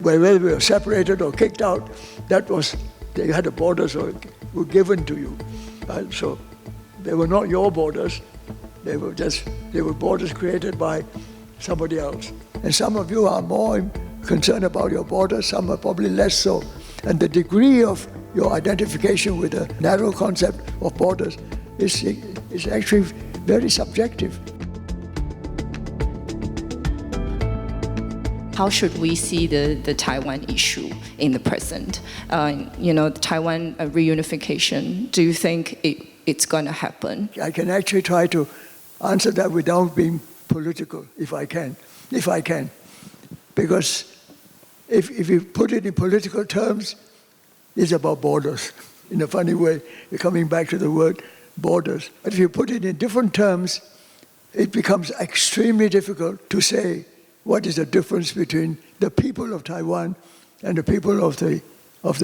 Whether we were separated or kicked out, they had the borders were given to you. So they were not your borders. They were borders created by somebody else. And some of you are more concerned about your borders, some are probably less so. And the degree of your identification with the narrow concept of borders is actually very subjective. How should we see the Taiwan issue in the present? The Taiwan reunification, do you think it's going to happen? I can actually try to answer that without being political, if I can. Because if you put it in political terms, it's about borders. In a funny way, we're coming back to the word borders. But if you put it in different terms, it becomes extremely difficult to say what is the difference between the people of Taiwan and the people of the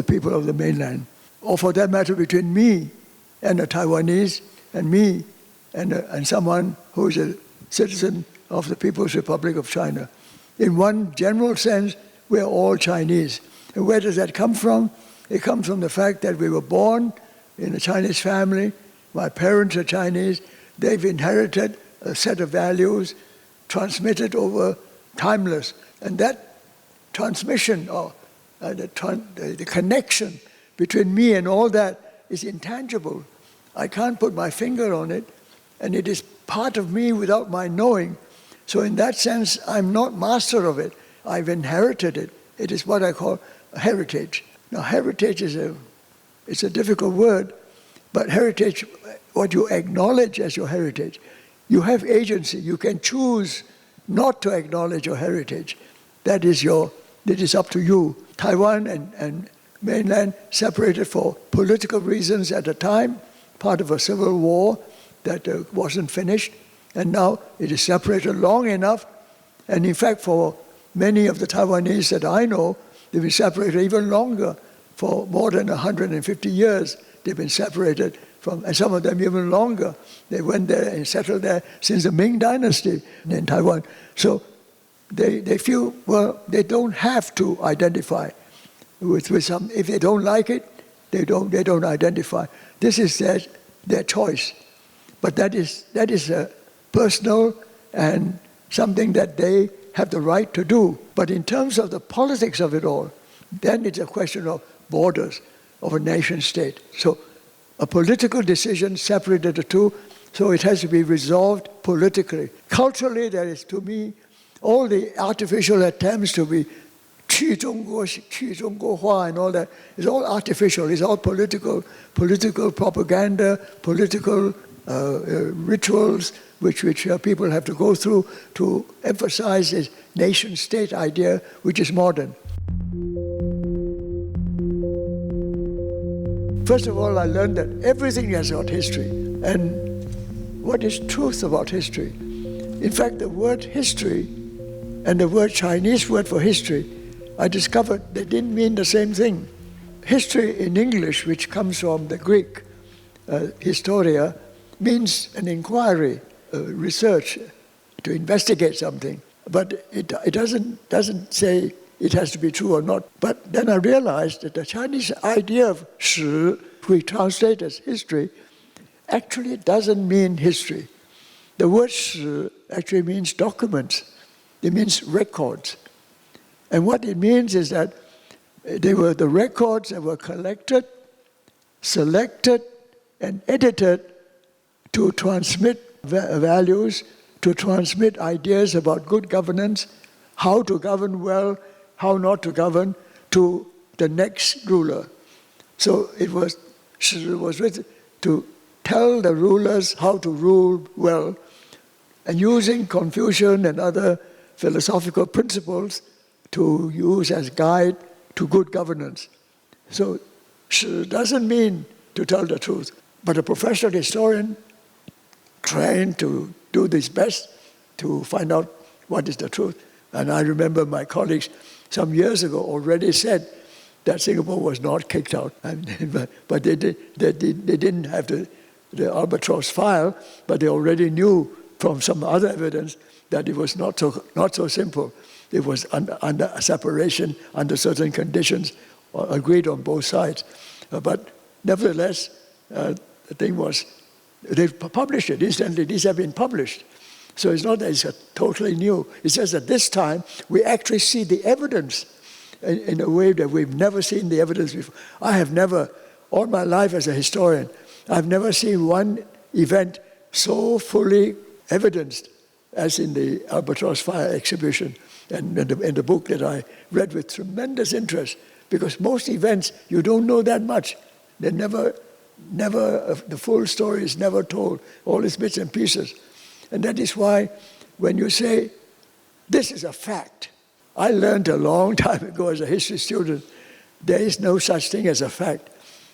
people of the mainland, or for that matter, between me and a Taiwanese, and me and someone who is a citizen of the People's Republic of China. In one general sense, we're all Chinese. And where does that come from? It comes from the fact that we were born in a Chinese family. My parents are Chinese. They've inherited a set of values transmitted over timeless. And that transmission, or the connection between me and all that is intangible. I can't put my finger on it, and it is part of me without my knowing. So in that sense, I'm not master of it. I've inherited it. It is what I call heritage. Now, heritage it's a difficult word, but heritage, what you acknowledge as your heritage, you have agency. You can choose not to acknowledge your heritage. That is up to you. Taiwan and mainland separated for political reasons at the time, part of a civil war that wasn't finished, and now it is separated long enough. And in fact, for many of the Taiwanese that I know, they've been separated even longer. For more than 150 years, they've been separated from, and some of them even longer. They went there and settled there since the Ming Dynasty in Taiwan. So they feel, well, they don't have to identify with some. If they don't like it, they don't identify. This is their choice. But that is personal and something that they have the right to do. But in terms of the politics of it all, then it's a question of borders of a nation state. So a political decision separated the two, so it has to be resolved politically. Culturally, there is, to me, all the artificial attempts to be 去中国化 and all that is all artificial. It's all political propaganda, political rituals which people have to go through to emphasize this nation-state idea, which is modern. First of all, I learned that everything has got history. And what is truth about history? In fact, the word history and the word Chinese word for history, I discovered they didn't mean the same thing. History in English, which comes from the Greek historia, means an inquiry, research, to investigate something. But it doesn't say it has to be true or not. But then I realized that the Chinese idea of 史, we translate as history, actually doesn't mean history. The word 史 actually means documents. It means records. And what it means is that they were the records that were collected, selected, and edited to transmit values, to transmit ideas about good governance, how to govern well, how not to govern, to the next ruler. So it was written to tell the rulers how to rule well, and using Confucian and other philosophical principles to use as guide to good governance. So 史 doesn't mean to tell the truth, but a professional historian trained to do his best to find out what is the truth. And I remember my colleagues some years ago already said that Singapore was not kicked out. But they didn't have the albatross file, but they already knew from some other evidence that it was not so simple. It was under a separation, under certain conditions, agreed on both sides. But nevertheless, the thing was, they published it. Incidentally, these have been published. So it's not that it's totally new. It's just that this time, we actually see the evidence in a way that we've never seen the evidence before. I have never, all my life as a historian, I've never seen one event so fully evidenced as in the Albatross Fire exhibition and in the book that I read with tremendous interest, because most events, you don't know that much. They're never, the full story is never told, all its bits and pieces. And that is why when you say, this is a fact, I learned a long time ago as a history student, there is no such thing as a fact.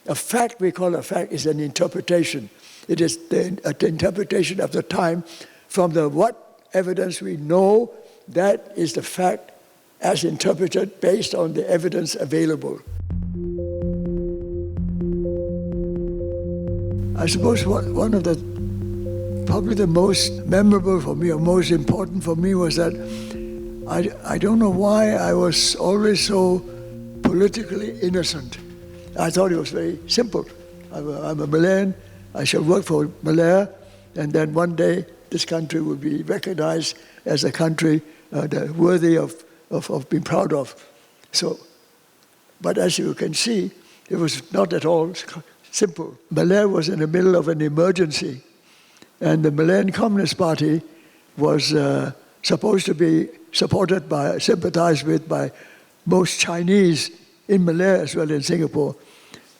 A fact we call a fact is an interpretation. It is the interpretation of the time from the what evidence we know, that is the fact as interpreted based on the evidence available. I suppose one of the, probably the most memorable for me or most important for me was that I don't know why I was always so politically innocent. I thought it was very simple. I'm a Malayan, I shall work for Malaya, and then one day this country will be recognized as a country worthy of being proud of. So, but as you can see, it was not at all simple. Malaya was in the middle of an emergency, and the Malayan Communist Party was supposed to be supported by, sympathized with by most Chinese in Malaya as well as in Singapore.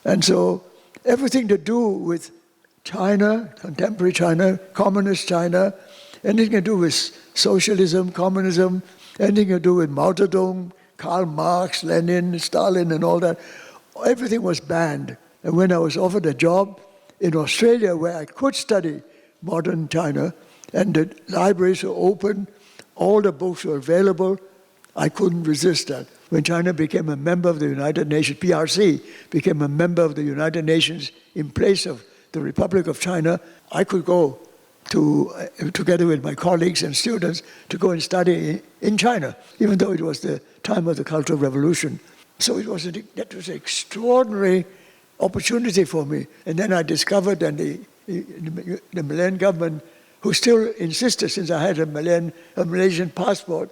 And so everything to do with China, contemporary China, communist China, anything to do with socialism, communism, anything to do with Mao Zedong, Karl Marx, Lenin, Stalin, and all that, everything was banned. And when I was offered a job in Australia where I could study modern China, and the libraries were open, all the books were available, I couldn't resist that. When China became a member of the United Nations, PRC became a member of the United Nations in place of the Republic of China, I could go to, together with my colleagues and students, to go and study in China, even though it was the time of the Cultural Revolution. So that was an extraordinary opportunity for me. And then I discovered that the Malayan government, who still insisted, since I had a Malaysian passport,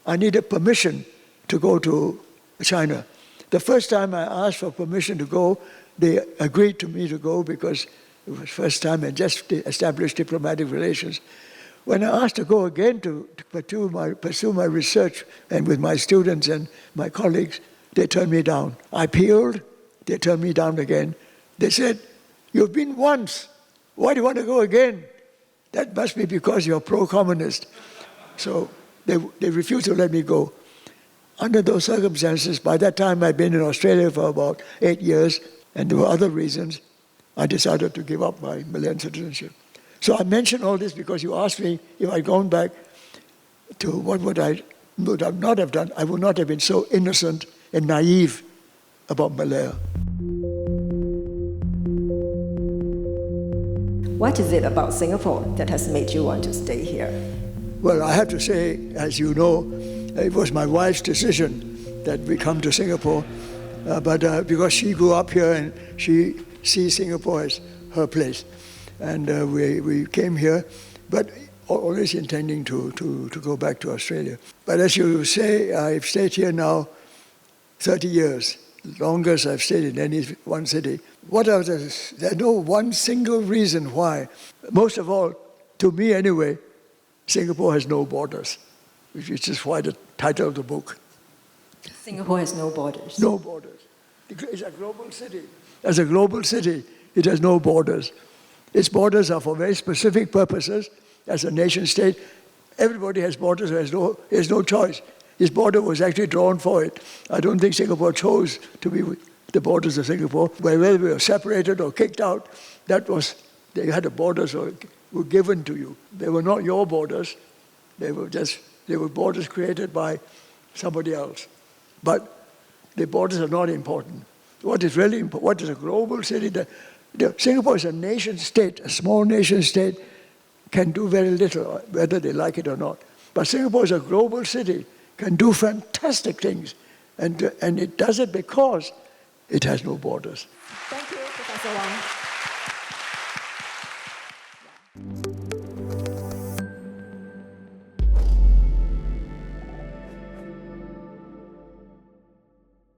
I needed permission to go to China. The first time I asked for permission to go, they agreed to me to go because it was the first time I just established diplomatic relations. When I asked to go again to pursue my research and with my students and my colleagues, they turned me down. I appealed, they turned me down again. They said, "You've been once, why do you want to go again? That must be because you're pro-communist." So they refused to let me go. Under those circumstances, by that time I'd been in Australia for about 8 years, and there were other reasons, I decided to give up my Malayan citizenship. So I mention all this because you asked me if I'd gone back to what would I not have done. I would not have been so innocent and naive about Malaya. What is it about Singapore that has made you want to stay here? Well, I have to say, as you know, it was my wife's decision that we come to Singapore, but because she grew up here and she sees Singapore as her place. And we came here, but always intending to go back to Australia. But as you say, I've stayed here now 30 years, longest I've stayed in any one city. There's no one single reason why. Most of all, to me anyway, Singapore has no borders, which is why the title of the book. Singapore has no borders. No borders. It's a global city. As a global city, it has no borders. Its borders are for very specific purposes. As a nation state, everybody has borders, has no choice. Its border was actually drawn for it. I don't think Singapore chose to be with the borders of Singapore. Whether we were separated or kicked out, they had the borders were given to you. They were not your borders. They were borders created by somebody else. But the borders are not important. What is really important, what is a global city? Singapore is a nation state, a small nation state, can do very little, whether they like it or not. But Singapore is a global city, can do fantastic things. And it does it because it has no borders. Thank you, Professor Wang.